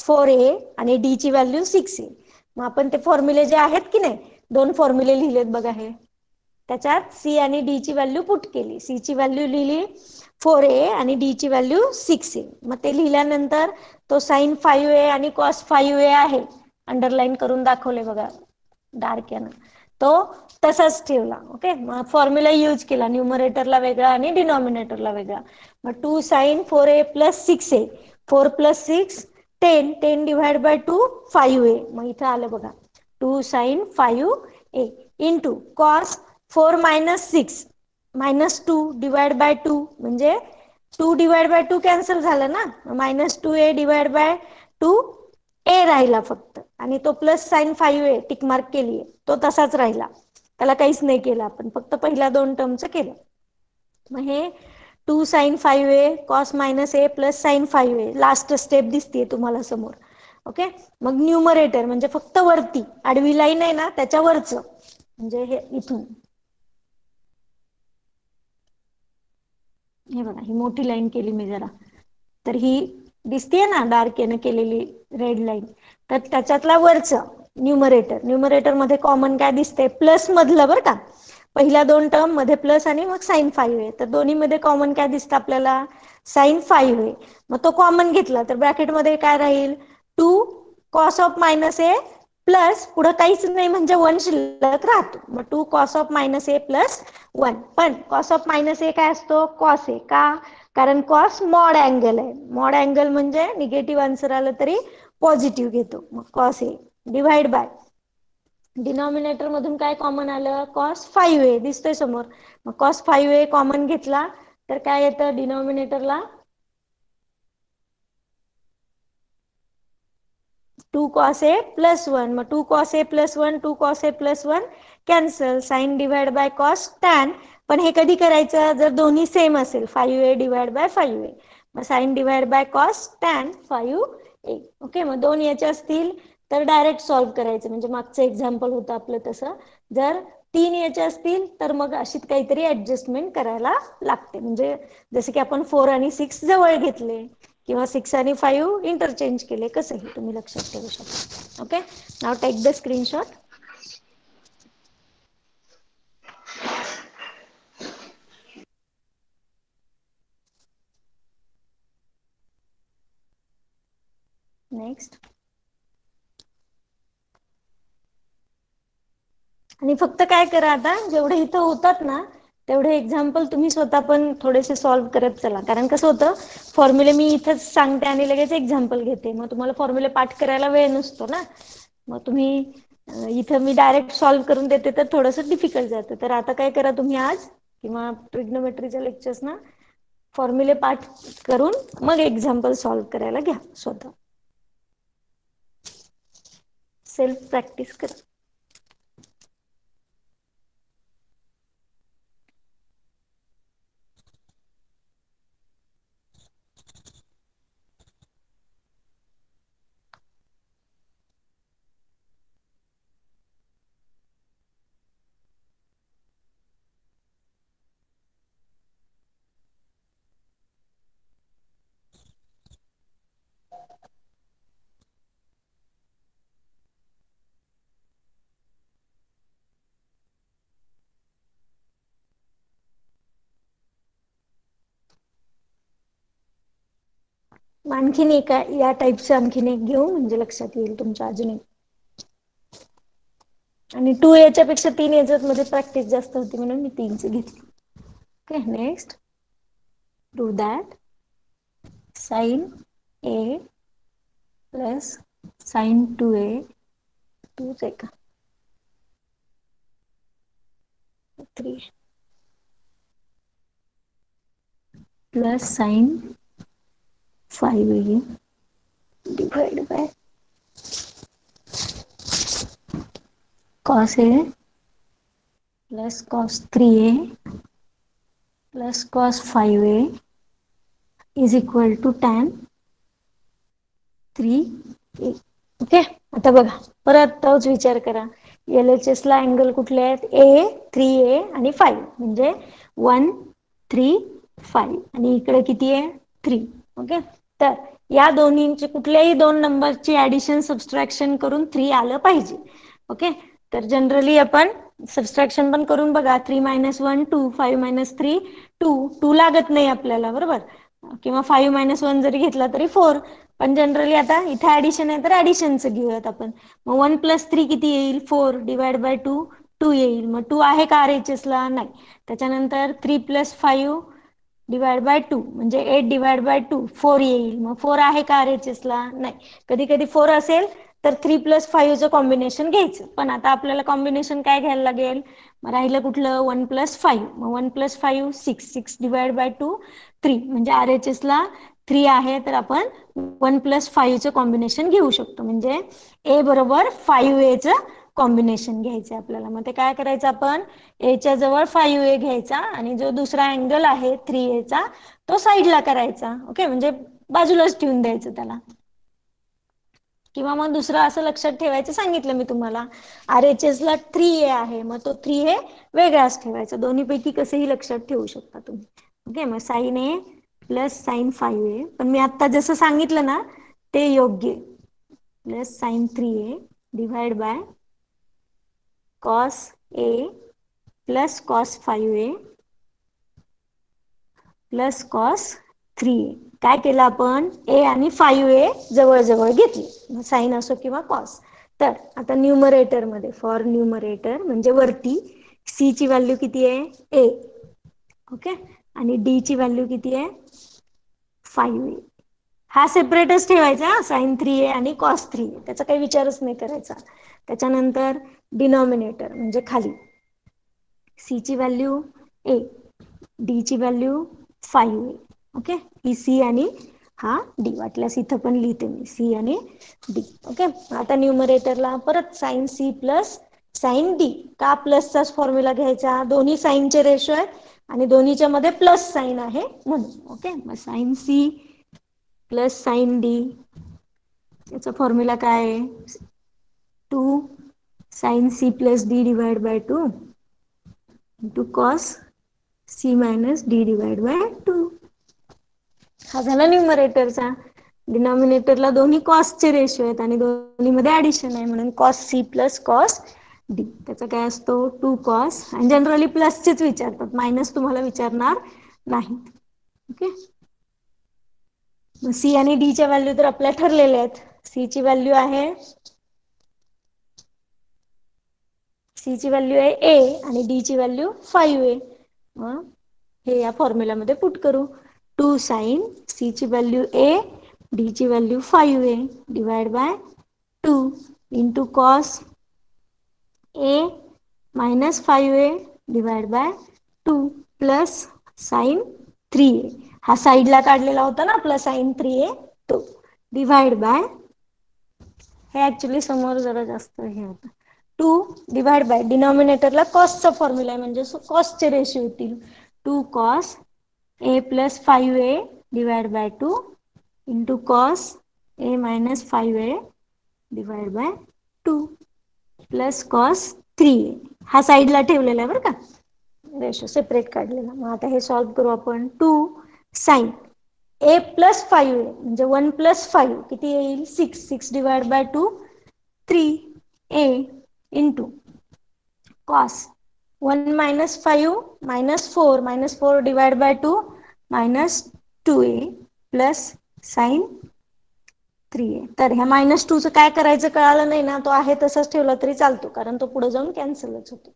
4a आणि डी ची व्हॅल्यू 6a. मग आपण ते फॉर्म्युले जे आहेत की नाही, 2 फॉर्म्युले लिहिलेत बघा हे, त्याच्यात सी आणि डी ची व्हॅल्यू पुट केली. सी ची व्हॅल्यू लिहिली 4a आणि डी ची व्हॅल्यू 6a. मग ते लिहिल्यानंतर तो साइन 5a आणि कॉस 5a आहे, अंडरलाईन करून दाखवले बघा डार्क यानं, तो तसाच ठेवला. ओके, मग फॉर्म्युला यूज केला, न्यूमरेटरला वेगळा आणि डिनॉमिनेटरला वेगळा. मग 2 sin 4a plus 6a, 4 plus 6 10, 10 divide by 2 5a. मग इथं आलं बघा 2 sin 5a into cos 4 minus 6 minus 2 divide by 2, म्हणजे 2 डिवाइड बाय 2 कॅन्सल झालं ना, minus 2a divide by 2a राहिला फक्त, आणि तो plus sine 5a tick mark केलीये, तो तसाच राहिला, त्याला काहीच नाही केलं आपण, फक्त पहिल्या 2 टर्मचं केलं. मग हे 2 sin 5a cos minus a plus sine 5a, last step दिसतीये तुम्हाला समोर. ओके, मग न्यूमरेटर म्हणजे फक्त वरती आडवी लाईन आहे ना त्याच्यावरच, म्हणजे हे इथून, हे बघा ही मोठी लाईन केली मी जरा, तर ही दिसतीये ना डार्क यानं केलेली रेड लाईन, तर त्याच्यातला वरच न्यूमरेटर. न्यूमरेटर मध्ये कॉमन काय दिसते, प्लस मधलं बरं का, पहिल्या 2 टर्म मध्ये प्लस आणि मग साइन 5a, तर दोन्ही मध्ये कॉमन काय दिसतं आपल्याला, साइन 5a. मग तो कॉमन घेतला तर ब्रॅकेट मध्ये काय राहील, 2 cos of minus a plus पुढे काहीच नाही म्हणजे 1 शिल्लक राहतो, मग 2 cos of minus a plus 1. पण कॉस ऑफ मायनस a काय असतो, कॉस a, का, कारण कॉस मॉड अँगल आहे, मॉड अँगल म्हणजे निगेटिव्ह आन्सर आलं तरी पॉझिटिव्ह घेतो. मग cos a divide bye denominator मधून काय कॉमन आलं, कॉस 5a दिसतोय समोर, मग कॉस 5a कॉमन घेतला तर काय येतं डिनॉमिनेटरला, 2 cos a प्लस 1. मग 2 cos a plus 1, 2 cos a plus 1 cancel, sine divide by cos tan. पण हे कधी करायचं, जर दोन्ही सेम असेल, 5a डिवाइड बाय 5a, मग sine divide by cos tan 5a. Okay, मग 2 याचे असतील तर डायरेक्ट सॉल्व्ह करायचं, म्हणजे मागचं एक्झाम्पल होतं आपलं तसं. जर 3 याचे असतील तर मग अशी काहीतरी ऍडजस्टमेंट करायला लागते, म्हणजे जसं की आपण 4 आणि 6 जवळ घेतले किंवा 6 आणि 5 इंटरचेंज केले, कसंही तुम्ही लक्षात ठेवू शकता. Okay, now take the screenshot. Next, आणि फक्त काय करा आता, जेवढे इथं होतात ना तेवढे एक्झाम्पल तुम्ही स्वतः पण थोडेसे सॉल्व्ह करत चला, कारण कसं होतं, फॉर्म्युले मी इथंच सांगते आणि लगेच एक्झाम्पल घेते, मग तुम्हाला फॉर्म्युले पाठ करायला वेळ नसतो ना, मग तुम्ही इथं मी डायरेक्ट सॉल्व्ह करून देते तर थोडंसं डिफिकल्ट जातं. तर आता काय करा तुम्ही आज किंवा ट्रिग्नोमेट्रीच्या लेक्चर्स ना फॉर्म्युले पाठ करून मग एक्झाम्पल सॉल्व्ह करायला घ्या स्वतः, सेल्फ प्रॅक्टिस करा. आणखीन एक या टाईपचं आणखीन एक घेऊ, म्हणजे लक्षात येईल तुमच्या अजून एक, आणि 2 याच्यापेक्षा 3 याच्यात मध्ये प्रॅक्टिस जास्त होती म्हणून मी 3च घेतली. Okay, next, do that sine a plus sine 2a, 2च आहे का, 3 plus sine 5a divide by cos a प्लस cos 3a plus cos 5a is equal to tan 3a. Okay, आता बघा परत तोच विचार करा. LHS ला अँगल कुठले आहेत? A, 3a आणि 5 म्हणजे 1, 3, 5 आणि इकडे किती आहे? 3. ओके, तर या दोन्हींची कुठल्याही दोन नंबरची ऍडिशन सबस्ट्रॅक्शन करून 3 आलं पाहिजे. ओके, तर जनरली आपण सबस्ट्रॅक्शन पण करून बघा. 3 - 1 2, 5 - 3 2 लागत नाही आपल्याला, बरोबर? किंवा 5 - 1 जरी घेतला तरी 4. पण जनरली आता इथे ऍडिशन आहे तर ऍडिशनचं घेऊयात आपण. मग 1 + 3 किती येईल? 4 / 2 2 येईल. मग 2 आहे का RHS ला? नाही. त्याच्यानंतर 3 + 5 / 2 म्हणजे 8 / 2 4 येईल. मग 4 आहे का RHS ला? नाही. कधी कधी 4 असेल तर 3 + 5 चं कॉम्बिनेशन घ्यायचं. पण आता आपल्याला कॉम्बिनेशन काय घ्यायला लागेल? मग राहिलं कुठलं? 1 + 5. मग 1 + 5 6 6 / 2 3 म्हणजे RHS ला 3 आहे तर आपण 1 + 5 चं कॉम्बिनेशन घेऊ शकतो. म्हणजे A बरोबर 5a चं कॉम्बिनेशन घ्यायचं आपल्याला. मग ते काय करायचं आपण? A च्या जवळ 5a घ्यायचा आणि जो दुसरा अँगल आहे 3a चा तो साईडला करायचा. ओके, म्हणजे बाजूलाच ठेवून द्यायचं त्याला. किंवा मग दुसरं असं लक्षात ठेवायचं सांगितलं मी तुम्हाला. RHS ला 3a आहे, मग तो 3a वेगळाच ठेवायचा. दोन्हीपैकी कसेही लक्षात ठेवू शकता तुम्ही. ओके, मग sin a + sin 5a. पण मी आता जसं सांगितलं ना ते योग्य. Plus sin 3a / cos a + cos 5a + cos 3a. काय केलं आपण? a आणि 5a जवळ जवळ घेतले, साइन असो किंवा कॉस. तर आता न्यूमरेटर मध्ये, फॉर न्यूमरेटर म्हणजे वरती c ची व्हॅल्यू किती आहे? a. ओके, आणि d ची व्हॅल्यू किती आहे? 5a. हा सेपरेटच ठेवायचा, sin 3a आणि cos 3a. त्याचा काही विचारच नाही करायचा. त्याच्यानंतर डिनॉमिनेटर म्हणजे खाली c ची व्हॅल्यू a, d ची व्हॅल्यू 5a. ओके, ही c आणि हा d. वाटल्यास इथं पण लिहिते मी c आणि d. ओके, आता न्यूमरेटरला परत sin c + sin d. का प्लसचाच फॉर्म्युला घ्यायचा? दोन्ही साईनचे रेशो आहेत आणि दोन्हीच्या मध्ये प्लस साइन आहे म्हणून. ओके, मग sin c + sin d याचा फॉर्म्युला काय आहे? 2 sin c + d / 2 cos c - d / 2. हा झाला न्यूमरेटरचा. डिनॉमिनेटरला दोन्ही कॉसचे रेशो आहेत आणि दोन्हीमध्ये ऍडिशन आहे म्हणून cos c + cos d. त्याचा काय असतो? 2 cos. आणि जनरली प्लसचेच विचारतात, मायनस तुम्हाला विचारणार नाही. ओके, c आणि d च्या व्हॅल्यू तर आपल्या ठरलेल्या आहेत. c ची व्हॅल्यू आहे a आणि d ची व्हॅल्यू 5a. हे या फॉर्म्युलामध्ये पुट करू. 2 sin c ची व्हॅल्यू a, d ची value 5a / 2 into cos a - 5a / 2 plus sin 3a. हा साईडला काढलेला होता ना आपला sin 3a तो डिवाइड बाय, हे ऍक्च्युली समोर जरा जास्त हे होतं, 2 / डिनॉमिनेटरला कॉसचा फॉर्म्युला आहे म्हणजे कॉसचे रेशो येतील. 2 cos a + 5a / 2 into cos a - 5a / 2 plus cos 3a. हा साईडला ठेवलेला आहे बरं का, रेशो सेपरेट काढलेला. मग आता हे सॉल्व्ह करू आपण. 2 sin a + 5a म्हणजे 1 + 5 किती येईल? 6 6 / 2 3a into cos 1 - 5 - 4 -4 / 2 -2a plus sin 3a. तर ह्या -2 काय करायचं कळालं नाही ना, तो आहे तसाच ठेवला तरी चालतो कारण तो पुढे जाऊन कॅन्सलच होतो.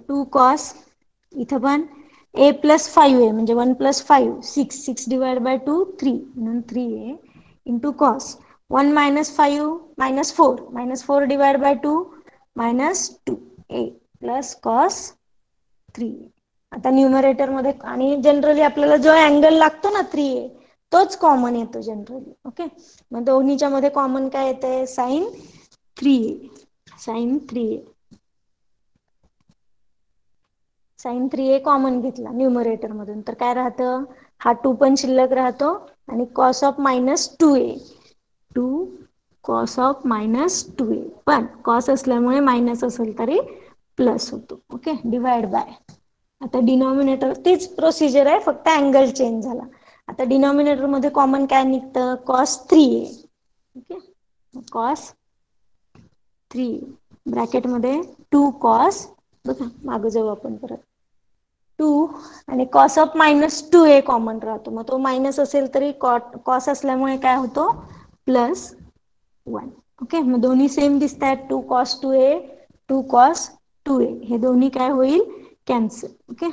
2 cos इथं पण a + 5a म्हणजे 1 + 5 6 6 / 2 3 म्हणून 3a into cos 1 - 5 -4 / 2 -2a plus cos 3a. आता न्यूमरेटर मध्ये आणि जनरली आपल्याला जो अँगल लागतो ना 3a तोच कॉमन येतो जनरली. ओके, मग दोन्हीच्या मध्ये कॉमन काय येतंय? sin 3a. Sine 3a common घेतला न्यूमरेटर मधून तर काय राहतं, हा 2 पण शिल्लक राहतो आणि cos of -2a 2 cos of -2a पण कॉस असल्यामुळे मायनस असेल तरी प्लस होतो. ओके, डिवाइड बाय आता डिनॉमिनेटर तीच प्रोसिजर आहे, फक्त अँगल चेंज झाला. आता डिनॉमिनेटर मध्ये कॉमन काय निघतं, cos 3a. Okay, cos 3 bracket मध्ये 2 cos, बघा मागे जाऊ आपण परत, 2 आणि cos ऑफ -2a कॉमन राहतो, मग तो मायनस असेल तरी कॉस असल्यामुळे काय होतो प्लस 1. ओके, मग दोन्ही सेम दिसत आहेत, 2 cos 2a 2 cos 2a हे दोन्ही काय होईल कॅन्सल. ओके,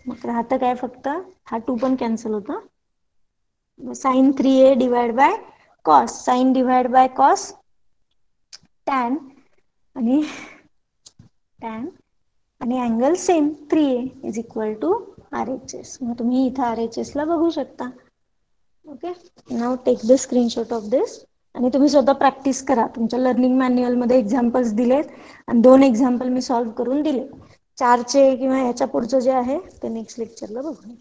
मग राहतं काय फक्त हा 2 पण कॅन्सल होतं, sin 3a divide by cos, sin divide by cos tan आणि अँगल सेम 3a is equal to RHS. मग तुम्ही इथं RHS ला बघू शकता. Okay, now take the screenshot of this आणि तुम्ही स्वतः प्रॅक्टिस करा. तुमच्या लर्निंग मॅन्युअल मध्ये एक्झाम्पल्स दिलेत आणि 2 एक्झाम्पल मी सॉल्व्ह करून दिले. 4चे किंवा याच्या पुढचं जे आहे ते नेक्स्ट लेक्चरला बघू.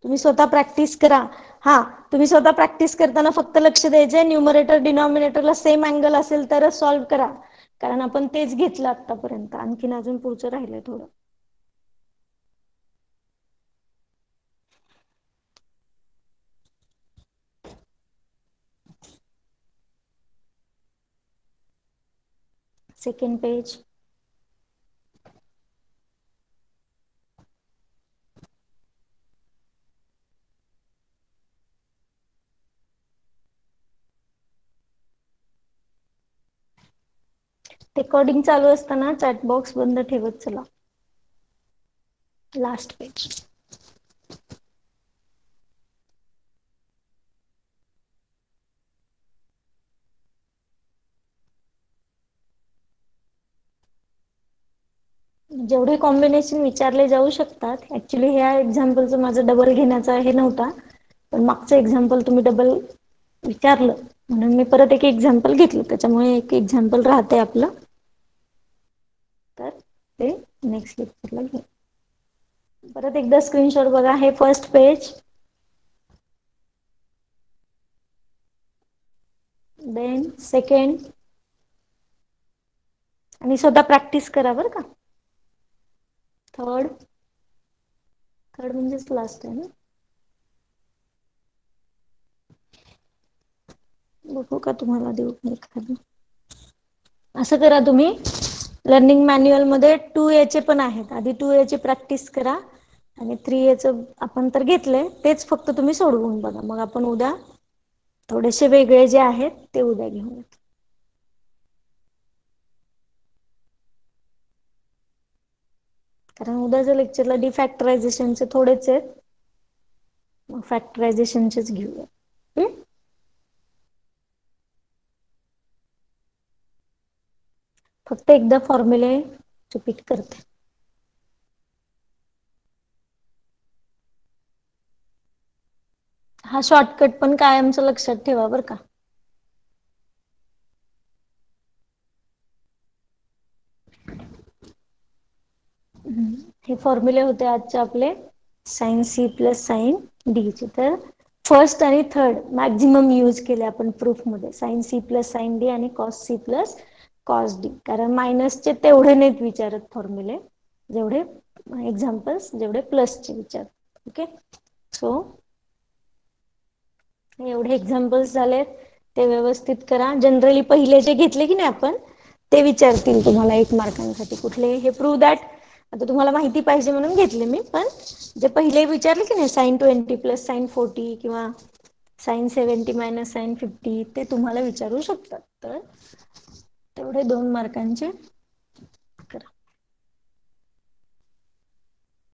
तुम्ही स्वतः प्रॅक्टिस करा. हा, तुम्ही स्वतः प्रॅक्टिस करताना फक्त लक्ष द्यायचंय न्यूमरेटर डिनॉमिनेटरला सेम अँगल असेल तरच सॉल्व्ह करा, कारण आपण तेच घेतलं आतापर्यंत. आणखीन अजून पुढचं राहिलंय थोडं. Second page. रेकॉर्डिंग चालू असताना चॅट बॉक्स बंद ठेवत चला. Last page. जेवढे कॉम्बिनेशन विचारले जाऊ शकतात, ऍक्च्युली ह्या एक्झाम्पलचं माझं डबल घेण्याचा हे नव्हता, पण मागचं एक्झाम्पल तुम्ही डबल विचारलं म्हणून मी परत एक एक्झाम्पल घेतलं, त्याच्यामुळे एक एक्झाम्पल राहते आपलं, तर ते नेक्स्ट लेक्चरला घेऊ. परत एकदा स्क्रीनशॉट बघा, हे फर्स्ट पेज, देन सेकंड, आणि स्वतः प्रॅक्टिस करा बरं का. थर्ड म्हणजेच लास्ट आहे ना. बघू का तुम्हाला देऊ एखादं. असं करा तुम्ही, लर्निंग मॅन्युअल मध्ये 2a चे पण आहेत, आधी 2a ची प्रॅक्टिस करा आणि 3a च आपण तर घेतलंय तेच फक्त तुम्ही सोडवून बघा. मग आपण उद्या थोडेसे वेगळे जे आहेत ते उद्या घेऊयात. कारण उद्याच्या लेक्चरला डिफॅक्टरायझेशनचे थोडेच आहेत, मग फॅक्टरायझेशनचेच घेऊया. फक्त एकदा फॉर्म्युले रिपीट करते. हा शॉर्टकट पण कायमचं लक्षात ठेवा बरं का. हे फॉर्म्युले होते आजचे आपले sin c plus sin d चे. तर फर्स्ट आणि थर्ड मॅक्झिमम यूज केले आपण प्रूफ मध्ये, sin c plus sin d आणि cos c plus cos d, कारण मायनसचे तेवढे नाहीत विचारत फॉर्म्युले जेवढे एक्झाम्पल्स जेवढे प्लसचे विचारत. ओके, सो एवढे एक्झाम्पल्स झालेत ते व्यवस्थित करा. जनरली पहिले जे घेतले की नाही आपण ते विचारतील तुम्हाला 1 मार्कांसाठी. कुठले, हे प्रूव्ह दॅट, आता तुम्हाला माहिती पाहिजे म्हणून घेतले मी, पण जे पहिले विचारले की नाही sin 20 प्लस sin 40 किंवा sin 70 मायनस sin 50 ते तुम्हाला विचारू शकतात. तर तेवढे 2 मार्कांचे